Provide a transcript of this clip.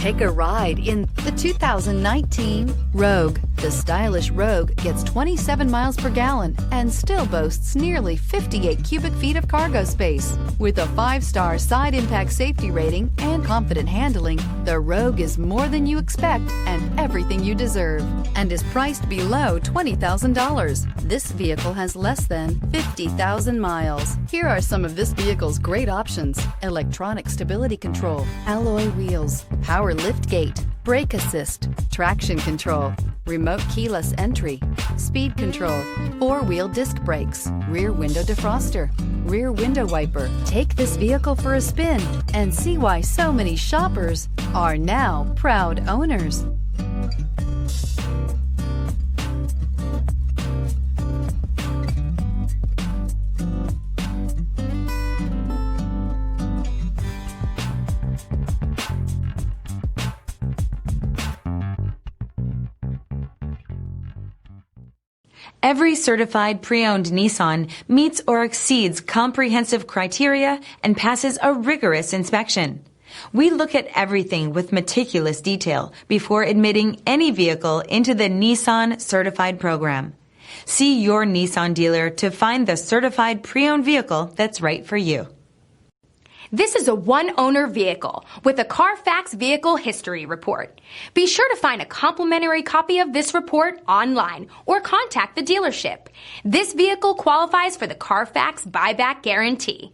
Take a ride in the 2019 Rogue. The stylish Rogue gets 27 miles per gallon and still boasts nearly 58 cubic feet of cargo space. With a 5-star side impact safety rating and confident handling, the Rogue is more than you expect and everything you deserve, and is priced below $20,000. This vehicle has less than 50,000 miles. Here are some of this vehicle's great options: electronic stability control, alloy wheels, power liftgate, brake assist, traction control, remote keyless entry, speed control, 4-wheel disc brakes, rear window defroster, rear window wiper. Take this vehicle for a spin and see why so many shoppers are now proud owners. Every certified pre-owned Nissan meets or exceeds comprehensive criteria and passes a rigorous inspection. We look at everything with meticulous detail before admitting any vehicle into the Nissan Certified Program. See your Nissan dealer to find the certified pre-owned vehicle that's right for you. This is a one-owner vehicle with a Carfax Vehicle History Report. Be sure to find a complimentary copy of this report online or contact the dealership. This vehicle qualifies for the Carfax Buyback Guarantee.